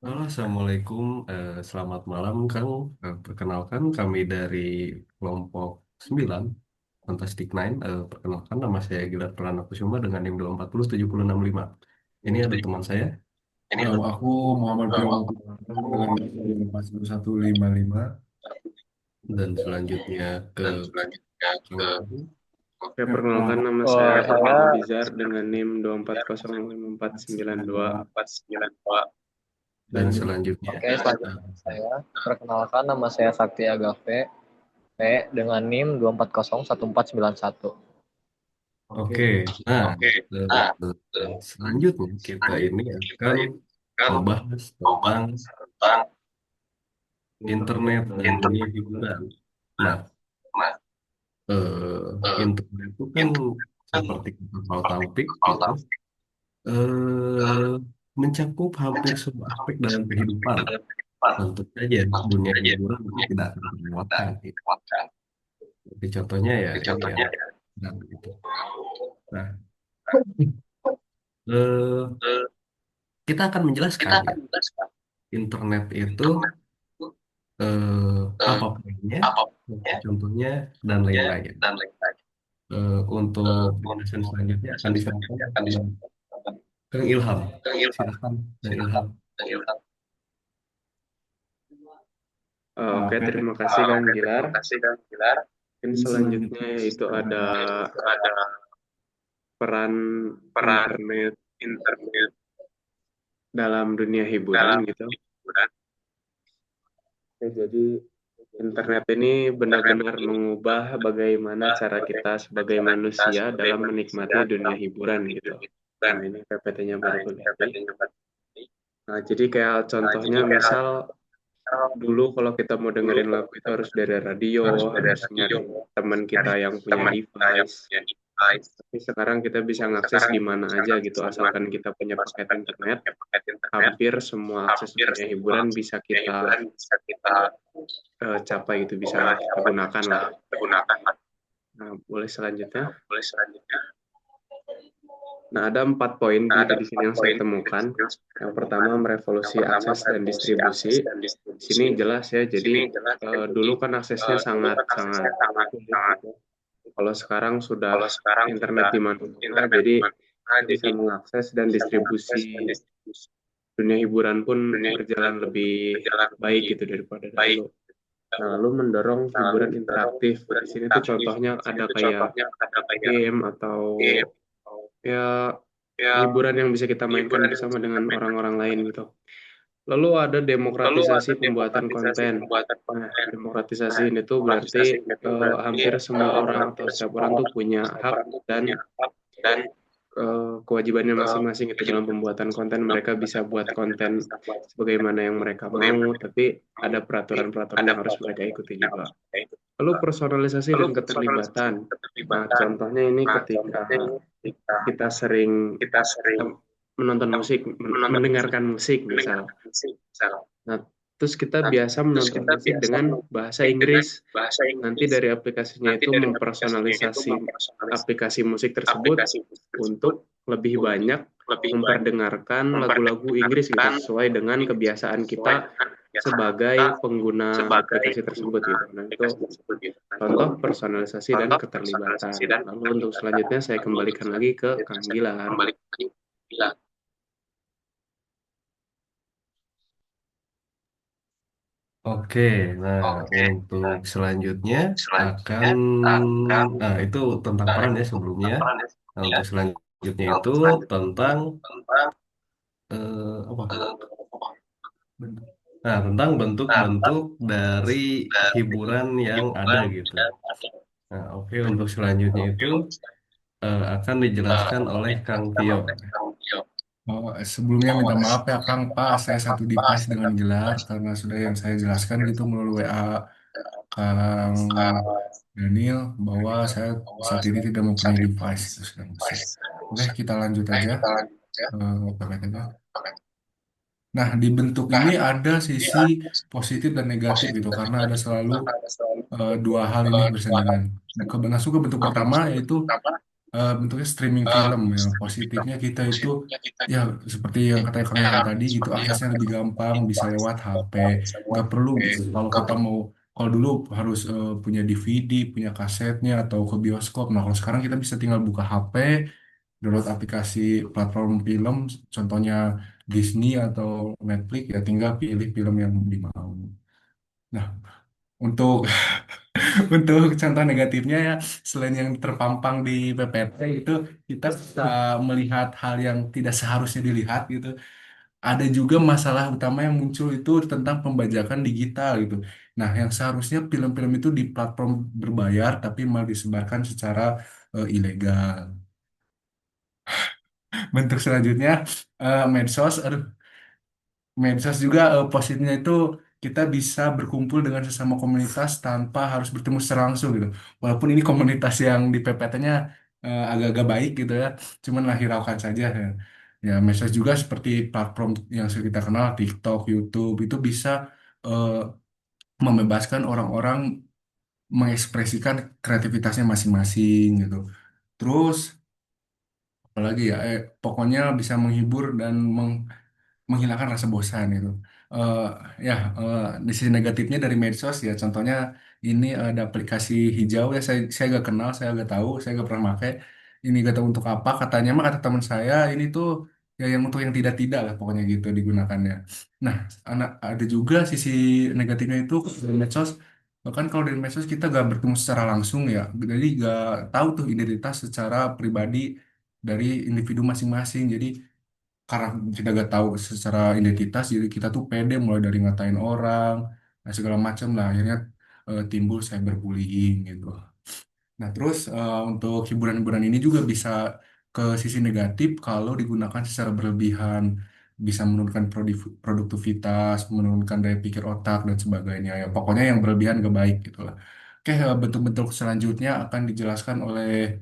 Halo, Assalamualaikum. Selamat malam, Kang. Perkenalkan, kami dari kelompok 9, Fantastic Nine. Perkenalkan, nama saya Gilar Pranakusuma dengan NIM 2407065. Ini ada teman saya, Aku Muhammad Priyono dengan 41155. dan selanjutnya ke Kang Teguh. Ya, Ya, perkenalkan perkenalkan nama saya Fathul Bizar dengan NIM 2405492. Dan selanjutnya, Oke, selanjutnya saya perkenalkan nama saya Sakti Agave P dengan NIM 2401491. oke. oke. Nah, selanjutnya kita ini akan membahas tentang internet dan dunia hiburan. Nah, internet itu kan seperti kita tahu tampik gitu, eh mencakup hampir semua aspek dalam kehidupan. Tentu saja dunia hiburan itu tidak akan terlewatkan gitu. Jadi contohnya ya ini ya, nah, gitu. Nah, eh, kita akan menjelaskan ya, internet itu apa poinnya, contohnya dan lain-lain. Untuk penjelasan selanjutnya akan disampaikan kepada Kang Ilham. Silakan, Kang Ilham. Oke, Oke, terima kasih Kang Gilar. Mungkin ini selanjutnya selanjutnya itu ada ada peran internet dalam dunia hiburan gitu. Ya, jadi internet ini benar-benar mengubah bagaimana cara kita sebagai manusia dalam menikmati dunia hiburan gitu. Nah, ini PPT-nya baru berdiri. Nah, jadi kayak contohnya misal dulu kalau kita mau dengerin lagu itu harus dari radio, harus nyari teman kita yang punya device. Tapi sekarang kita bisa ngakses di mana aja gitu, asalkan kita punya paket internet. Hampir semua akses dunia hiburan bisa kita capai gitu, bisa kita gunakan lah. Nah, boleh selanjutnya. Nah, ada 4 poin gitu di sini yang saya temukan. Yang pertama, merevolusi akses dan distribusi. Di sini jelas ya, jadi dulu kan aksesnya sangat-sangat sulit gitu. Kalau sekarang sudah internet di mana-mana, jadi kita bisa mengakses dan distribusi dunia hiburan pun berjalan lebih baik gitu daripada dahulu. Nah, lalu mendorong hiburan interaktif. Di sini tuh contohnya ada kayak game atau ya hiburan yang bisa kita mainkan bersama dengan orang-orang lain gitu. Lalu ada demokratisasi pembuatan konten. Nah, demokratisasi ini tuh berarti hampir semua orang atau setiap orang tuh punya hak dan kewajibannya masing-masing itu dalam pembuatan konten. Mereka bisa buat konten sebagaimana yang mereka mau, tapi ada peraturan-peraturan yang harus mereka ikuti juga. Lalu personalisasi dan keterlibatan. Nah, contohnya ini ketika kita sering menonton musik, mendengarkan musik misal. Nah, terus kita biasa menonton musik dengan bahasa Inggris. Nanti dari aplikasinya itu mempersonalisasi aplikasi musik tersebut untuk lebih banyak memperdengarkan lagu-lagu Inggris gitu sesuai dengan kebiasaan kita sebagai pengguna aplikasi tersebut gitu. Nah, itu contoh personalisasi dan keterlibatan. Lalu untuk selanjutnya saya kembalikan lagi ke Kang Gilar. Oke, nah untuk selanjutnya akan, nah itu tentang peran ya sebelumnya. Nah untuk selanjutnya itu tentang apa? Nah tentang bentuk-bentuk dari hiburan yang ada gitu. Nah oke, untuk selanjutnya itu akan dijelaskan oleh Kang Tio. Sebelumnya minta maaf ya Kang, Pak, saya satu device dengan Gilar karena sudah yang saya jelaskan gitu melalui WA Kang Daniel bahwa saya saat ini tidak mempunyai device itu sedang masih. Oke, kita lanjut aja. PPT-nya. Nah, di bentuk ini ada sisi positif dan negatif gitu karena ada selalu dua hal ini bersandingan. Nah, masuk ke bentuk pertama yaitu bentuknya streaming film ya. Positifnya kita itu ya seperti yang katanya Kang Yoga tadi gitu, aksesnya lebih gampang, bisa lewat HP, nggak perlu gitu. Kalau kita mau, kalau dulu harus punya DVD, punya kasetnya atau ke bioskop. Nah, kalau sekarang kita bisa tinggal buka HP, download aplikasi platform film, contohnya Disney atau Netflix, ya tinggal pilih film yang dimau. Nah, untuk untuk contoh negatifnya ya, selain yang terpampang di PPT itu, kita bisa melihat hal yang tidak seharusnya dilihat gitu. Ada juga masalah utama yang muncul itu tentang pembajakan digital gitu. Nah, yang seharusnya film-film itu di platform berbayar tapi malah disebarkan secara ilegal. Bentuk selanjutnya medsos. Aduh, medsos juga positifnya itu kita bisa berkumpul dengan sesama komunitas tanpa harus bertemu secara langsung gitu. Walaupun ini komunitas yang di PPT-nya agak-agak baik gitu ya, cuman lah hiraukan saja ya. Ya, medsos juga seperti platform yang sudah kita kenal, TikTok, YouTube, itu bisa eh, membebaskan orang-orang mengekspresikan kreativitasnya masing-masing gitu. Terus apalagi ya, pokoknya bisa menghibur dan menghilangkan rasa bosan itu. Eh ya, di sisi negatifnya dari medsos ya, contohnya ini ada aplikasi hijau ya, saya gak kenal, saya gak tahu, saya gak pernah pakai. Ini gak tahu untuk apa. Katanya mah kata teman saya ini tuh ya yang untuk yang tidak-tidak lah pokoknya gitu digunakannya. Nah, ada juga sisi negatifnya itu dari medsos. Bahkan kalau dari medsos kita gak bertemu secara langsung ya, jadi gak tahu tuh identitas secara pribadi dari individu masing-masing. Jadi karena kita gak tahu secara identitas, jadi kita tuh pede mulai dari ngatain orang dan segala macam lah, akhirnya timbul cyberbullying gitu. Nah, terus untuk hiburan-hiburan ini juga bisa ke sisi negatif kalau digunakan secara berlebihan, bisa menurunkan produktivitas, menurunkan daya pikir otak dan sebagainya ya, pokoknya yang berlebihan gak baik gitu lah. Oke, bentuk-bentuk selanjutnya akan dijelaskan oleh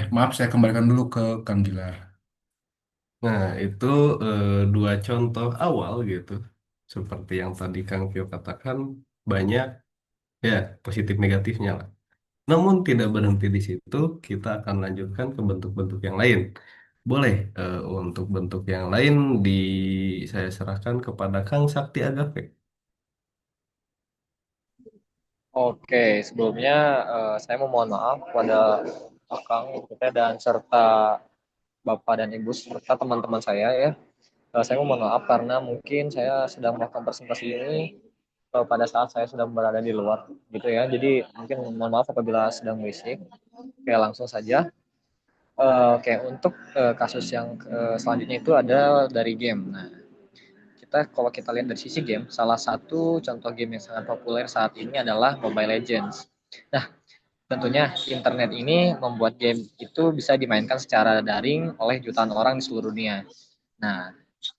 maaf, saya kembalikan dulu ke Kang Gilar. Nah, itu dua contoh awal gitu. Seperti yang tadi Kang Vio katakan, banyak ya positif negatifnya lah. Namun tidak berhenti di situ, kita akan lanjutkan ke bentuk-bentuk yang lain. Boleh untuk bentuk yang lain saya serahkan kepada Kang Sakti Agape. Oke, sebelumnya saya memohon maaf kepada Akang, kita dan serta Bapak dan Ibu serta teman-teman saya ya. Saya memohon maaf karena mungkin saya sedang melakukan presentasi ini pada saat saya sedang berada di luar gitu ya. Jadi mungkin mohon maaf apabila sedang berisik. Oke, langsung saja. Oke, untuk kasus yang selanjutnya itu ada dari game. Nah, kalau kita lihat dari sisi game, salah satu contoh game yang sangat populer saat ini adalah Mobile Legends. Nah, tentunya internet ini membuat game itu bisa dimainkan secara daring oleh jutaan orang di seluruh dunia. Nah,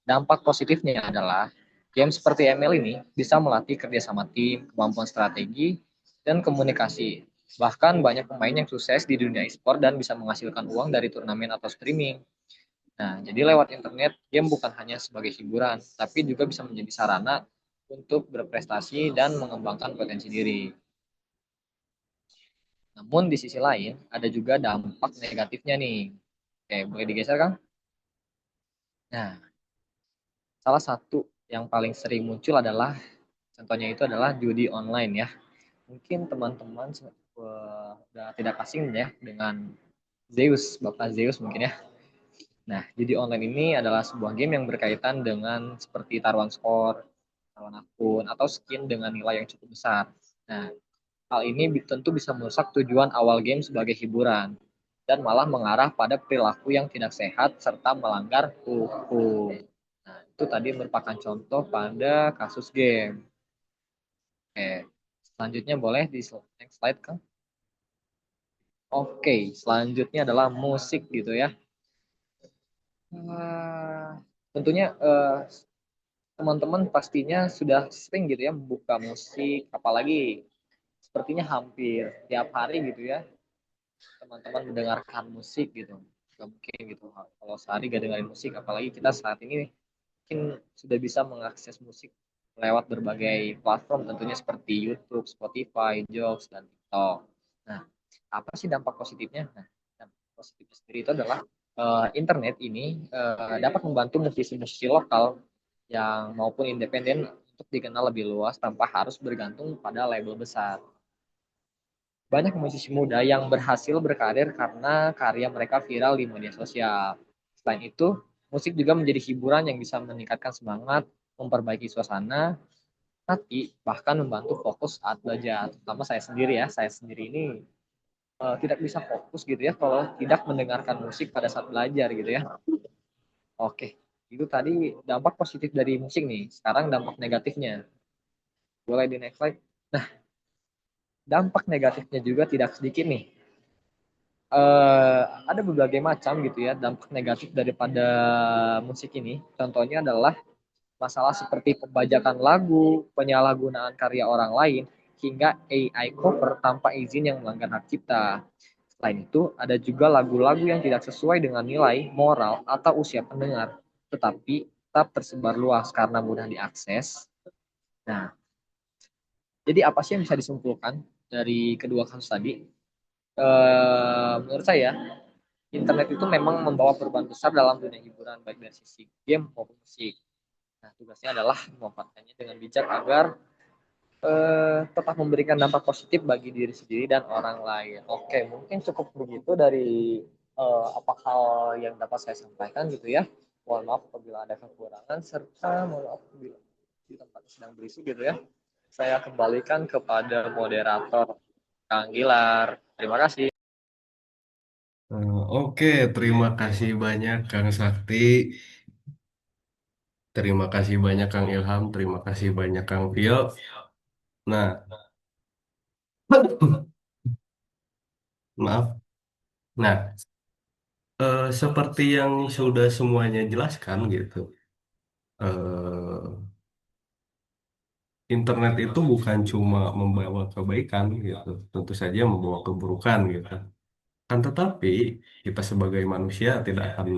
dampak positifnya adalah game seperti ML ini bisa melatih kerjasama tim, kemampuan strategi, dan komunikasi. Bahkan banyak pemain yang sukses di dunia e-sport dan bisa menghasilkan uang dari turnamen atau streaming. Nah, jadi lewat internet, game bukan hanya sebagai hiburan, tapi juga bisa menjadi sarana untuk berprestasi dan mengembangkan potensi diri. Namun di sisi lain, ada juga dampak negatifnya nih. Oke, boleh digeser, Kang? Nah, salah satu yang paling sering muncul adalah, contohnya itu adalah judi online ya. Mungkin teman-teman sudah tidak asing ya dengan Zeus, Bapak Zeus mungkin ya. Nah, judi online ini adalah sebuah game yang berkaitan dengan seperti taruhan skor, taruhan akun, atau skin dengan nilai yang cukup besar. Nah, hal ini tentu bisa merusak tujuan awal game sebagai hiburan dan malah mengarah pada perilaku yang tidak sehat serta melanggar hukum. Nah, itu tadi merupakan contoh pada kasus game. Oke, selanjutnya boleh di next slide, Kang. Oke, selanjutnya adalah musik gitu ya. Tentunya teman-teman pastinya sudah sering gitu ya membuka musik, apalagi sepertinya hampir tiap hari gitu ya teman-teman mendengarkan musik gitu. Gak mungkin gitu kalau sehari gak dengerin musik, apalagi kita saat ini mungkin sudah bisa mengakses musik lewat berbagai platform tentunya seperti YouTube, Spotify, Joox, dan TikTok. Nah, apa sih dampak positifnya? Nah, dampak positifnya sendiri itu adalah internet ini dapat membantu musisi-musisi lokal yang maupun independen untuk dikenal lebih luas tanpa harus bergantung pada label besar. Banyak musisi muda yang berhasil berkarir karena karya mereka viral di media sosial. Selain itu, musik juga menjadi hiburan yang bisa meningkatkan semangat, memperbaiki suasana, tapi bahkan membantu fokus saat belajar. Terutama saya sendiri ya, saya sendiri ini tidak bisa fokus gitu ya kalau tidak mendengarkan musik pada saat belajar gitu ya. Oke, itu tadi dampak positif dari musik nih. Sekarang dampak negatifnya. Boleh di next slide. Nah, dampak negatifnya juga tidak sedikit nih. Ada berbagai macam gitu ya dampak negatif daripada musik ini. Contohnya adalah masalah seperti pembajakan lagu, penyalahgunaan karya orang lain, hingga AI cover tanpa izin yang melanggar hak cipta. Selain itu, ada juga lagu-lagu yang tidak sesuai dengan nilai, moral, atau usia pendengar, tetapi tetap tersebar luas karena mudah diakses. Nah, jadi apa sih yang bisa disimpulkan dari kedua kasus tadi? Menurut saya, internet itu memang membawa perubahan besar dalam dunia hiburan, baik dari sisi game maupun musik. Nah, tugasnya adalah memanfaatkannya dengan bijak agar tetap memberikan dampak positif bagi diri sendiri dan orang lain. Oke, mungkin cukup begitu dari apa hal yang dapat saya sampaikan gitu ya. Mohon maaf apabila ada kekurangan serta mohon maaf apabila di tempat sedang berisi gitu ya. Saya kembalikan kepada moderator Kang Gilar. Terima kasih. Oke, terima kasih banyak Kang Sakti, terima kasih banyak Kang Ilham, terima kasih banyak Kang Vio. Nah, maaf. Nah, seperti yang sudah semuanya jelaskan gitu, eh, internet itu bukan cuma membawa kebaikan gitu, tentu saja membawa keburukan gitu. Kan tetapi kita sebagai manusia tidak akan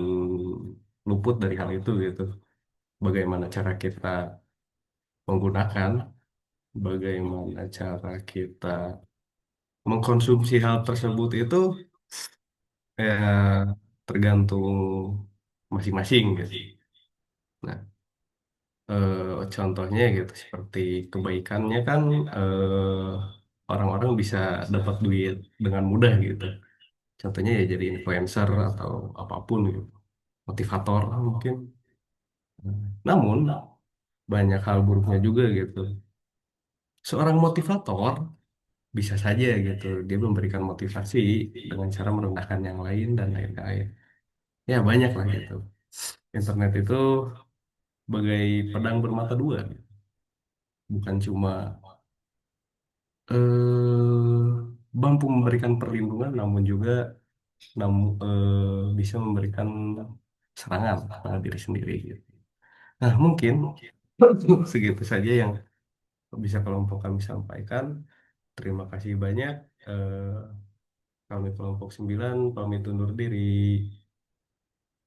luput dari hal itu gitu. Bagaimana cara kita menggunakan, bagaimana cara kita mengkonsumsi hal tersebut itu ya tergantung masing-masing gitu. Nah, contohnya gitu seperti kebaikannya kan orang-orang bisa dapat duit dengan mudah gitu. Contohnya ya jadi influencer atau apapun gitu, motivator mungkin. Namun banyak hal buruknya juga gitu. Seorang motivator bisa saja gitu dia memberikan motivasi dengan cara merendahkan yang lain dan lain-lain. Ya banyak lah gitu. Internet itu bagai pedang bermata dua, gitu. Bukan cuma mampu memberikan perlindungan, namun juga bisa memberikan serangan pada diri sendiri. Gitu. Nah, mungkin segitu saja yang bisa kelompok kami sampaikan. Terima kasih banyak. Eh, Kami kelompok 9 pamit undur diri.